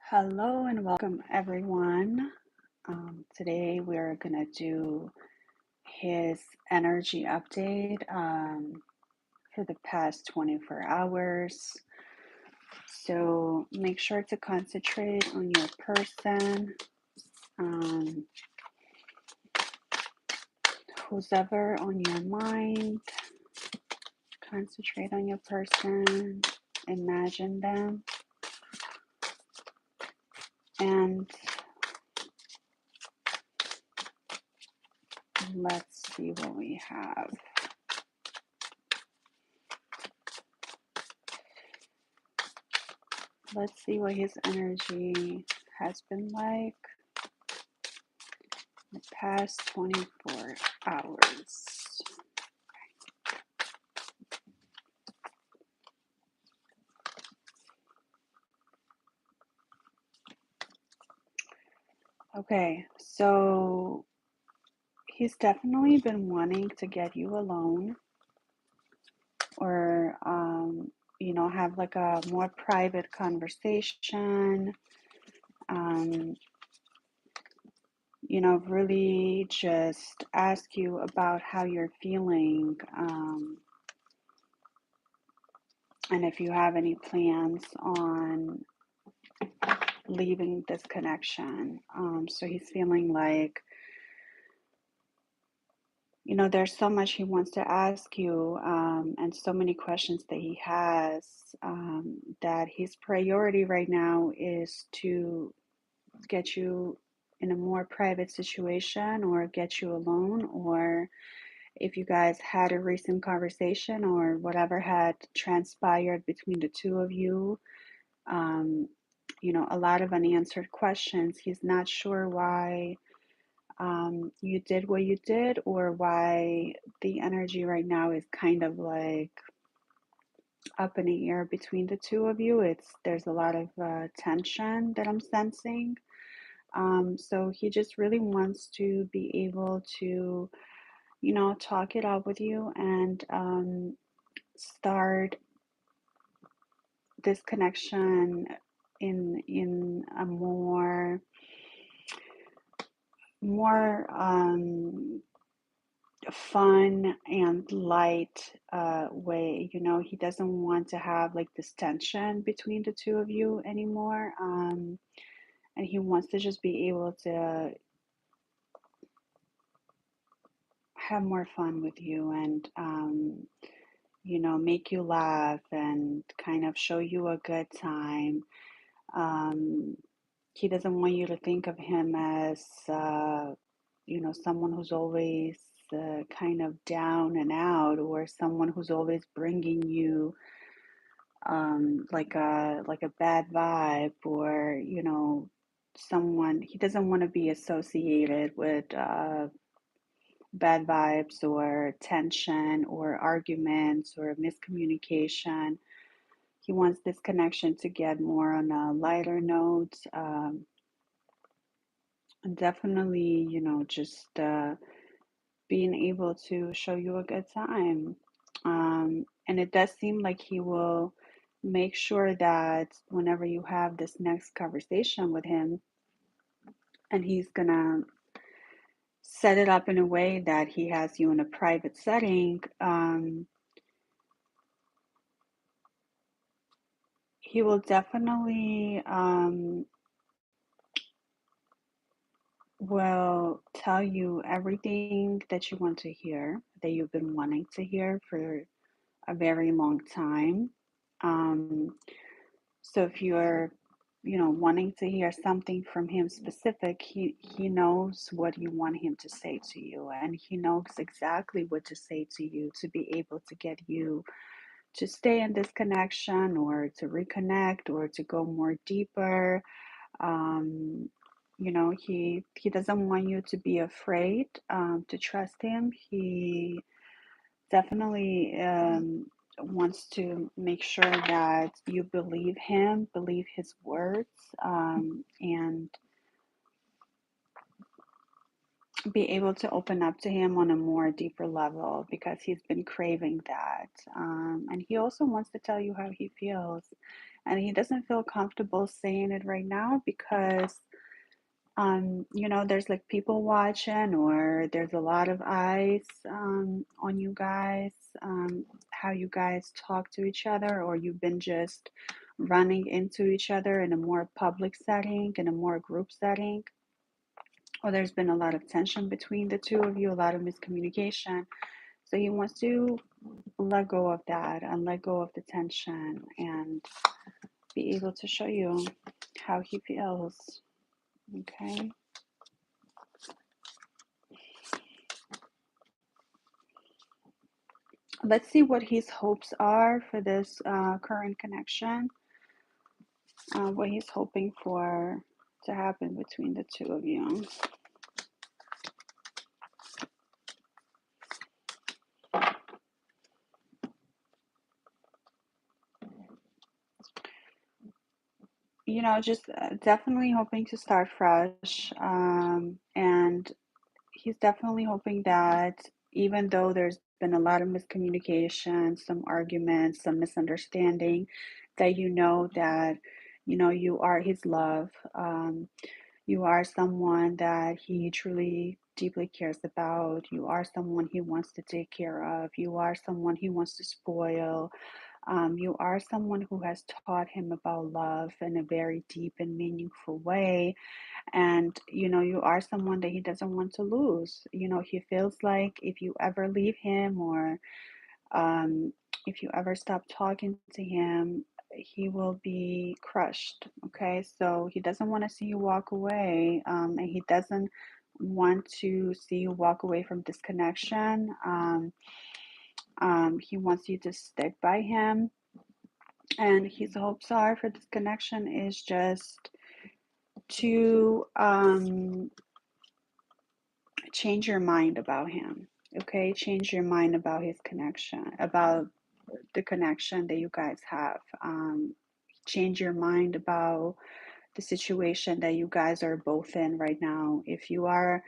Hello and welcome, everyone. Today we're going to do his energy update for the past 24 hours. So make sure to concentrate on your person. Who's ever on your mind, concentrate on your person, imagine them, and let's see what we have. Let's see what his energy has been like the past 24 hours. Okay, so he's definitely been wanting to get you alone or, have like a more private conversation. Really just ask you about how you're feeling, and if you have any plans on leaving this connection. So he's feeling like, there's so much he wants to ask you, and so many questions that he has, that his priority right now is to get you in a more private situation or get you alone, or if you guys had a recent conversation or whatever had transpired between the two of you. A lot of unanswered questions. He's not sure why you did what you did, or why the energy right now is kind of like up in the air between the two of you. There's a lot of tension that I'm sensing. So he just really wants to be able to, talk it out with you and start this connection in a more fun and light way. He doesn't want to have like this tension between the two of you anymore. And he wants to just be able to have more fun with you and, make you laugh and kind of show you a good time. Um, he doesn't want you to think of him as, someone who's always kind of down and out, or someone who's always bringing you like a bad vibe, or someone. He doesn't want to be associated with bad vibes or tension or arguments or miscommunication. He wants this connection to get more on a lighter note. And definitely, just being able to show you a good time. And it does seem like he will make sure that whenever you have this next conversation with him, and he's gonna set it up in a way that he has you in a private setting, he will definitely will tell you everything that you want to hear, that you've been wanting to hear for a very long time. Um, so if you're, wanting to hear something from him specific, he knows what you want him to say to you, and he knows exactly what to say to you to be able to get you to stay in this connection, or to reconnect, or to go more deeper. Um, he doesn't want you to be afraid, to trust him. He definitely wants to make sure that you believe him, believe his words, and be able to open up to him on a more deeper level, because he's been craving that. And he also wants to tell you how he feels. And he doesn't feel comfortable saying it right now because there's like people watching, or there's a lot of eyes on you guys, how you guys talk to each other, or you've been just running into each other in a more public setting, in a more group setting, or there's been a lot of tension between the two of you, a lot of miscommunication. So he wants to let go of that and let go of the tension and be able to show you how he feels. Okay. Let's see what his hopes are for this current connection, what he's hoping for to happen between the two of you. Just definitely hoping to start fresh. And he's definitely hoping that even though there's been a lot of miscommunication, some arguments, some misunderstanding, that that, you are his love. You are someone that he truly deeply cares about. You are someone he wants to take care of. You are someone he wants to spoil. You are someone who has taught him about love in a very deep and meaningful way. And, you are someone that he doesn't want to lose. He feels like if you ever leave him, or um, if you ever stop talking to him, he will be crushed. Okay, so he doesn't want to see you walk away, and he doesn't want to see you walk away from this connection. He wants you to stick by him, and his hopes are for this connection is just to change your mind about him. Okay, change your mind about his connection, about the connection that you guys have. Change your mind about the situation that you guys are both in right now. If you are,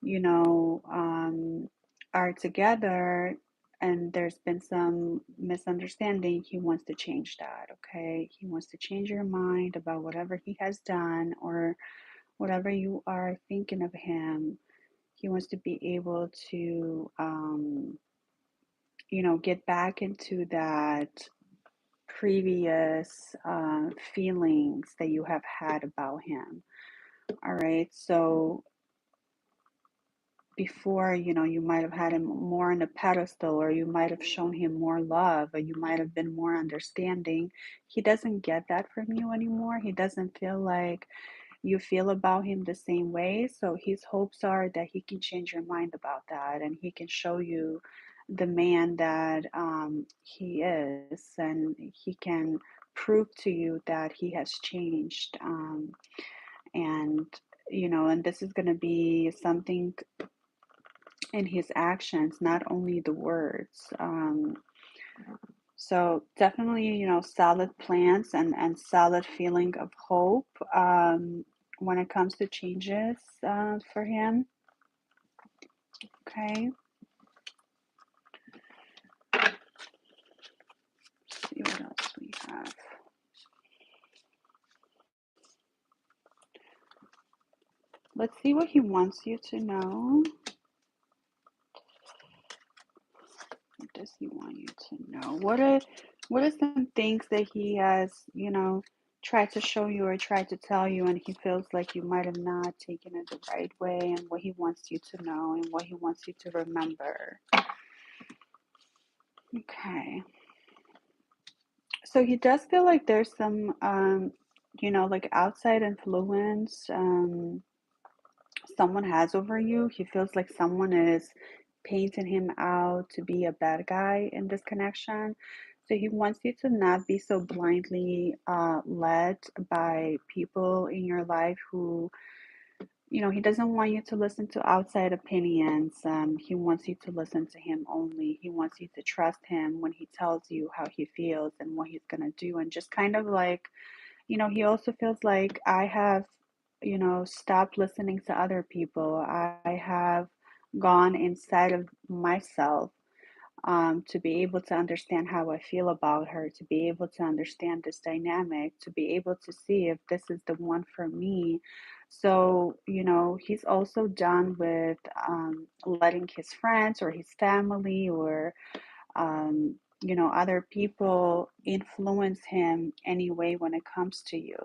you know, um, are together and there's been some misunderstanding, he wants to change that. Okay, he wants to change your mind about whatever he has done, or whatever you are thinking of him. He wants to be able to, get back into that previous feelings that you have had about him. All right. So before, you might have had him more on a pedestal, or you might have shown him more love, or you might have been more understanding. He doesn't get that from you anymore. He doesn't feel like you feel about him the same way. So his hopes are that he can change your mind about that, and he can show you the man that he is, and he can prove to you that he has changed. And and this is going to be something in his actions, not only the words. So definitely, solid plans and solid feeling of hope when it comes to changes for him. Okay. Let's see what else we have. Let's see what he wants you to know. What does he want you to know? What are some things that he has, tried to show you or tried to tell you, and he feels like you might have not taken it the right way, and what he wants you to know and what he wants you to remember? Okay. So he does feel like there's some, like outside influence someone has over you. He feels like someone is painting him out to be a bad guy in this connection. So he wants you to not be so blindly led by people in your life who, he doesn't want you to listen to outside opinions. He wants you to listen to him only. He wants you to trust him when he tells you how he feels and what he's going to do. And just kind of like, he also feels like I have, stopped listening to other people. I have gone inside of myself to be able to understand how I feel about her, to be able to understand this dynamic, to be able to see if this is the one for me. So, he's also done with letting his friends or his family or, other people influence him anyway when it comes to you.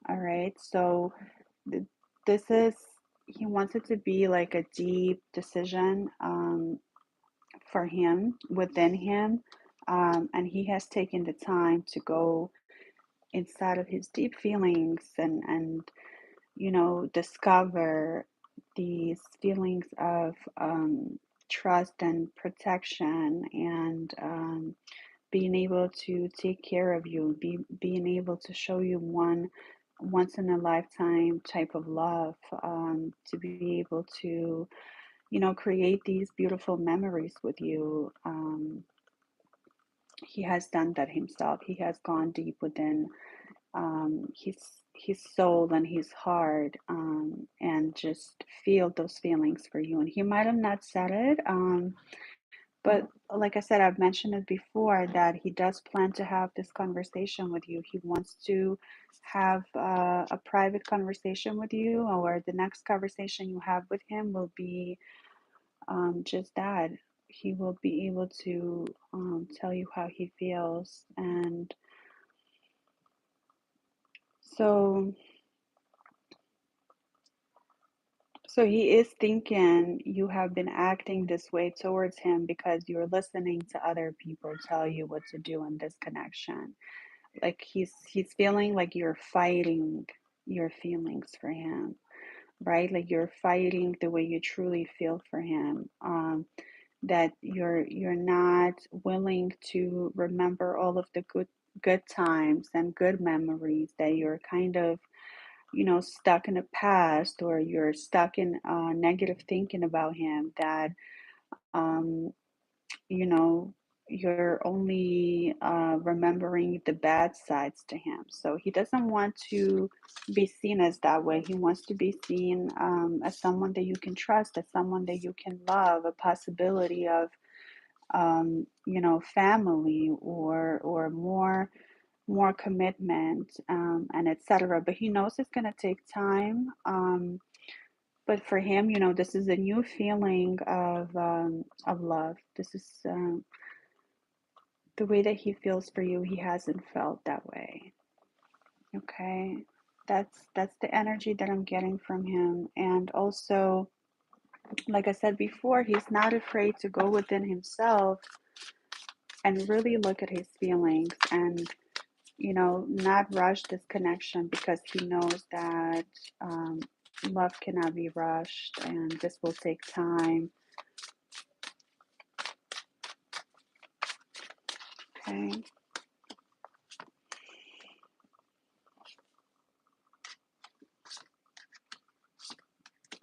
All right. So, th- this is, he wants it to be like a deep decision. For him, within him. And he has taken the time to go inside of his deep feelings and discover these feelings of trust and protection and being able to take care of you, being able to show you one once in a lifetime type of love, to be able to create these beautiful memories with you. He has done that himself. He has gone deep within his soul and his heart, and just feel those feelings for you. And he might have not said it, but like I said, I've mentioned it before that he does plan to have this conversation with you. He wants to have a private conversation with you, or the next conversation you have with him will be just that. He will be able to tell you how he feels. And so, so he is thinking you have been acting this way towards him because you're listening to other people tell you what to do in this connection. Like he's feeling like you're fighting your feelings for him, right? Like you're fighting the way you truly feel for him. That you're not willing to remember all of the good times and good memories, that you're kind of stuck in the past, or you're stuck in negative thinking about him, that um you know you're only remembering the bad sides to him. So he doesn't want to be seen as that way. He wants to be seen as someone that you can trust, as someone that you can love, a possibility of family, or more commitment, and etc. But he knows it's going to take time. But for him, this is a new feeling of love. This is the way that he feels for you. He hasn't felt that way. Okay, that's the energy that I'm getting from him. And also, like I said before, he's not afraid to go within himself and really look at his feelings, and not rush this connection, because he knows that um, love cannot be rushed and this will take time. Okay,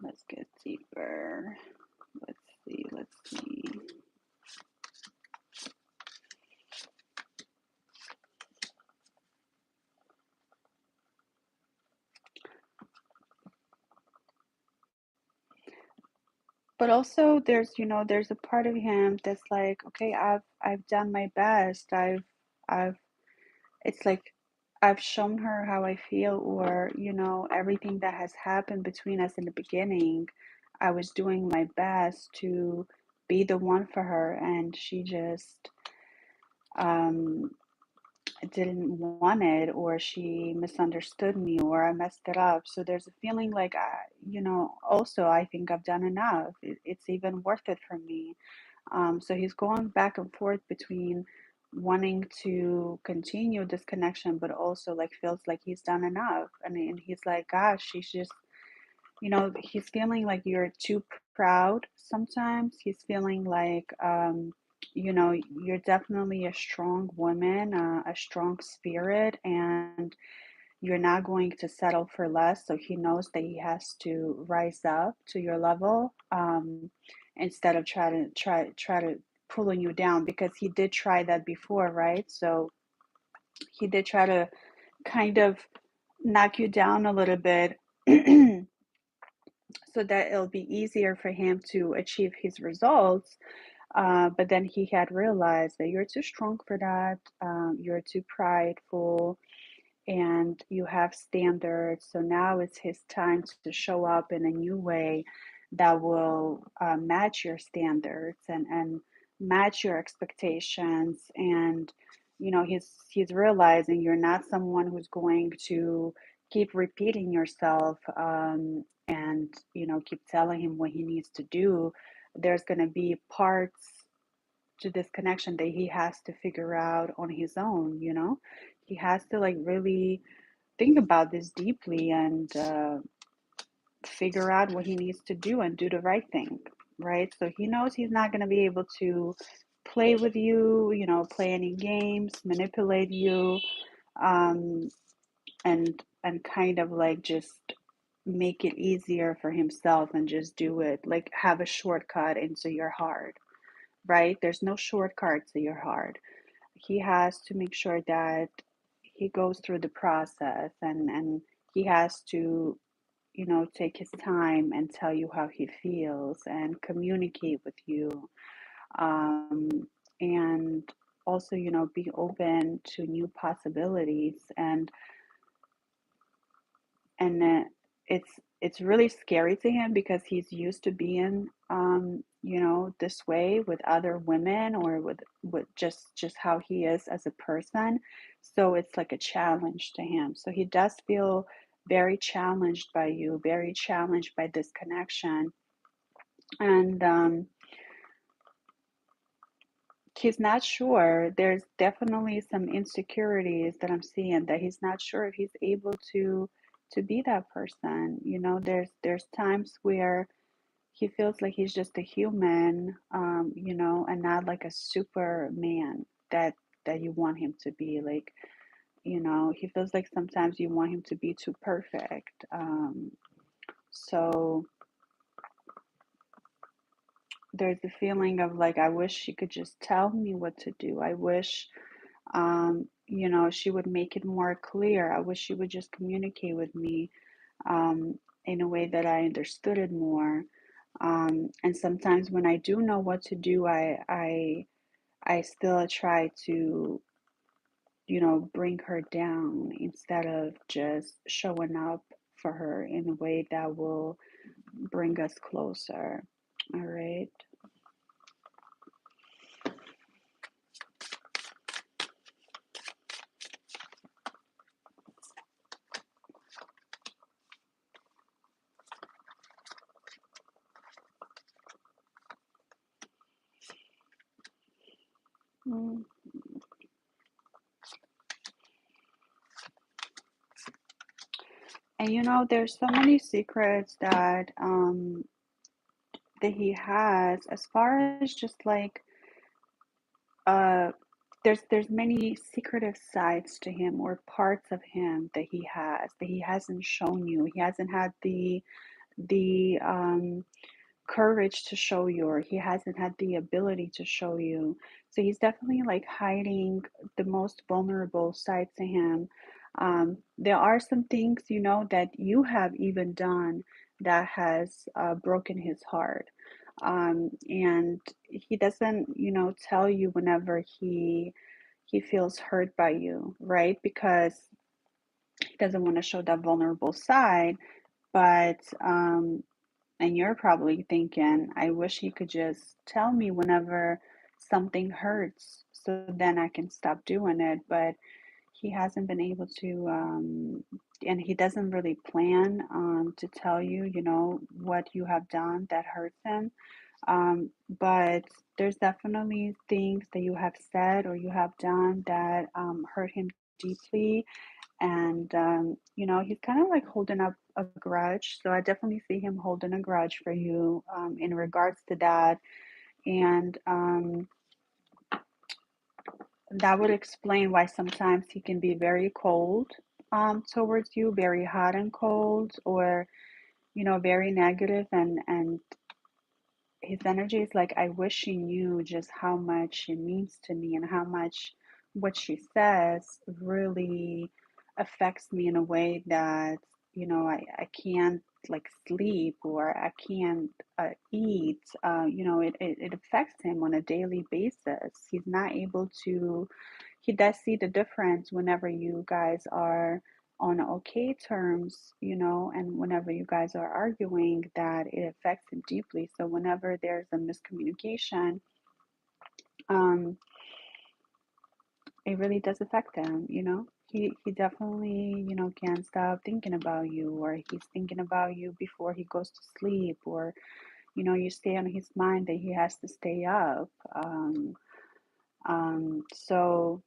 let's get deeper. Let's see, let's see. But also there's a part of him that's like, okay, I've done my best. I've it's like I've shown her how I feel, or everything that has happened between us in the beginning. I was doing my best to be the one for her, and she just um, didn't want it, or she misunderstood me, or I messed it up. So there's a feeling like also I think I've done enough. It's even worth it for me. So he's going back and forth between wanting to continue this connection, but also like feels like he's done enough. And he's like, gosh, she's just, he's feeling like you're too proud sometimes. He's feeling like, you're definitely a strong woman, a strong spirit, and you're not going to settle for less. So he knows that he has to rise up to your level, instead of try to pulling you down, because he did try that before, right? So he did try to kind of knock you down a little bit, so that it'll be easier for him to achieve his results. But then he had realized that you're too strong for that. You're too prideful and you have standards. So now it's his time to show up in a new way that will match your standards and match your expectations. And he's realizing you're not someone who's going to keep repeating yourself and keep telling him what he needs to do. There's going to be parts to this connection that he has to figure out on his own. He has to like really think about this deeply and figure out what he needs to do and do the right thing, right? So he knows he's not going to be able to play with you, play any games, manipulate you, um, and kind of like just make it easier for himself and just do it, like have a shortcut into your heart, right? There's no shortcut to your heart. He has to make sure that he goes through the process and he has to take his time and tell you how he feels and communicate with you. Um, and also, be open to new possibilities. And it's it's really scary to him because he's used to being this way with other women or with just how he is as a person. So it's like a challenge to him. So he does feel very challenged by you, very challenged by this connection. And he's not sure. There's definitely some insecurities that I'm seeing that he's not sure if he's able to be that person. There's times where he feels like he's just a human, and not like a superman that you want him to be. Like, he feels like sometimes you want him to be too perfect. So there's a feeling of like, I wish she could just tell me what to do. I wish she would make it more clear. I wish she would just communicate with me in a way that I understood it more. And sometimes when I do know what to do, I still try to, bring her down instead of just showing up for her in a way that will bring us closer. All right. Mm. And there's so many secrets that he has as far as just like uh there's many secretive sides to him or parts of him that he hasn't shown you. He hasn't had the courage to show you, or he hasn't had the ability to show you. So he's definitely like hiding the most vulnerable side to him. There are some things, that you have even done that has broken his heart. And he doesn't, tell you whenever he feels hurt by you, right? Because he doesn't want to show that vulnerable side. But and you're probably thinking, I wish he could just tell me whenever something hurts so then I can stop doing it. But he hasn't been able to, and he doesn't really plan to tell you, what you have done that hurts him. But there's definitely things that you have said or you have done that hurt him deeply. And, he's kind of like holding up a grudge. So I definitely see him holding a grudge for you in regards to that. And that would explain why sometimes he can be very cold towards you, very hot and cold, or, very negative. And his energy is like, I wish she knew just how much it means to me and how much what she says really affects me in a way that, I can't like sleep, or I can't eat. It affects him on a daily basis. He's not able to, he does see the difference whenever you guys are on okay terms, and whenever you guys are arguing, that it affects him deeply. So whenever there's a miscommunication, um, it really does affect him. He definitely, can't stop thinking about you, or he's thinking about you before he goes to sleep, or, you stay on his mind that he has to stay up. So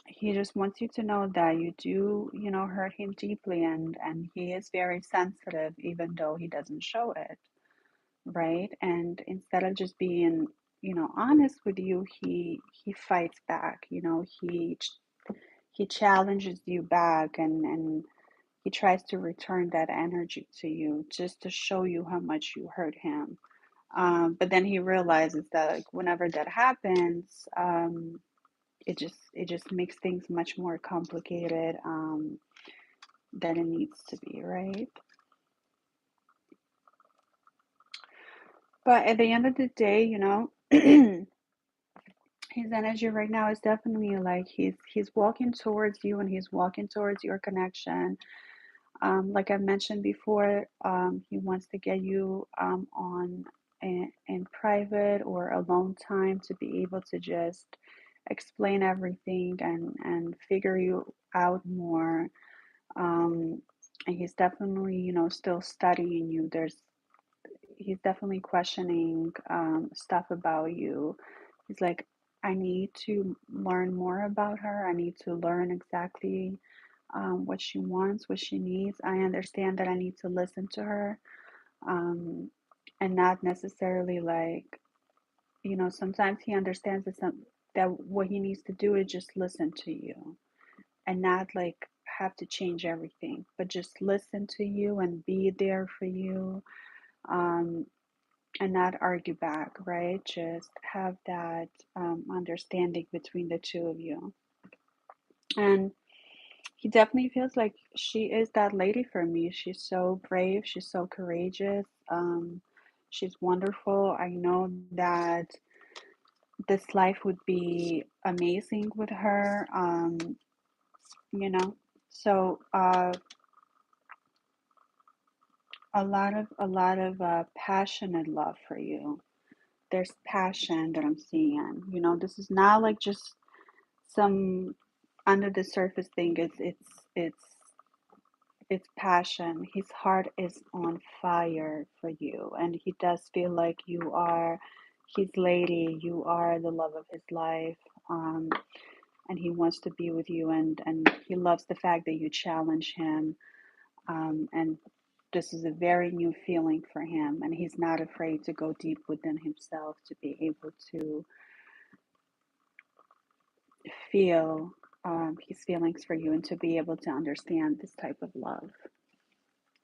he just wants you to know that you do, hurt him deeply, and he is very sensitive, even though he doesn't show it, right? And instead of just being, honest with you, he fights back. He challenges you back, and he tries to return that energy to you, just to show you how much you hurt him. But then he realizes that, like, whenever that happens, it just makes things much more complicated, than it needs to be, right? But at the end of the day, his energy right now is definitely like he's walking towards you, and he's walking towards your connection. Like I mentioned before, he wants to get you on in private or alone time, to be able to just explain everything, and figure you out more. Um, and he's definitely, still studying you. He's definitely questioning stuff about you. He's like, I need to learn more about her. I need to learn exactly what she wants, what she needs. I understand that I need to listen to her, um, and not necessarily like, sometimes he understands that what he needs to do is just listen to you, and not like have to change everything, but just listen to you and be there for you, um, and not argue back, right? Just have that understanding between the two of you. And he definitely feels like she is that lady for me. She's so brave, she's so courageous, she's wonderful. I know that this life would be amazing with her, you know. So a lot of passionate love for you. There's passion that I'm seeing. This is not like just some under the surface thing. It's passion. His heart is on fire for you, and he does feel like you are his lady. You are the love of his life, and he wants to be with you, and he loves the fact that you challenge him. And this is a very new feeling for him, and he's not afraid to go deep within himself to be able to feel his feelings for you, and to be able to understand this type of love.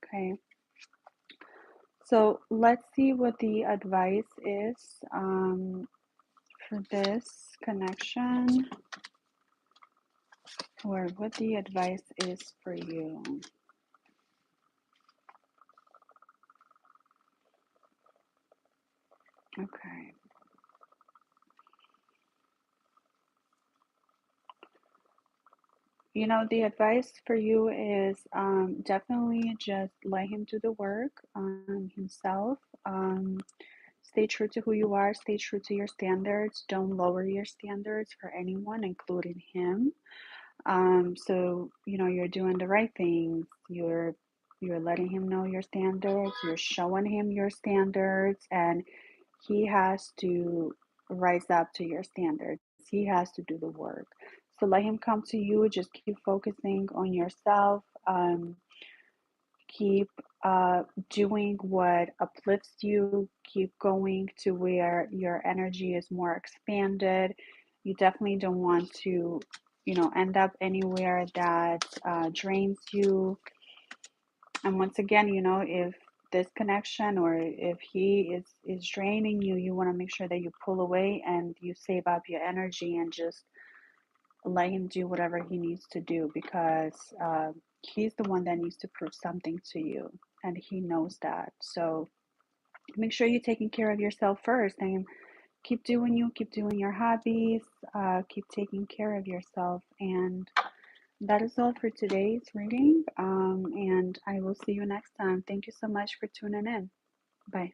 Okay. So let's see what the advice is for this connection, or what the advice is for you. Okay. The advice for you is definitely just let him do the work on himself. Stay true to who you are, stay true to your standards. Don't lower your standards for anyone, including him. So you're doing the right things. You're letting him know your standards. You're showing him your standards, and he has to rise up to your standards. He has to do the work. So let him come to you. Just keep focusing on yourself. Keep doing what uplifts you. Keep going to where your energy is more expanded. You definitely don't want to, end up anywhere that drains you. And once again, if this connection, or if he is draining you, you want to make sure that you pull away and you save up your energy, and just let him do whatever he needs to do, because he's the one that needs to prove something to you, and he knows that. So make sure you're taking care of yourself first, and keep doing you, keep doing your hobbies, keep taking care of yourself. And that is all for today's reading. And I will see you next time. Thank you so much for tuning in. Bye.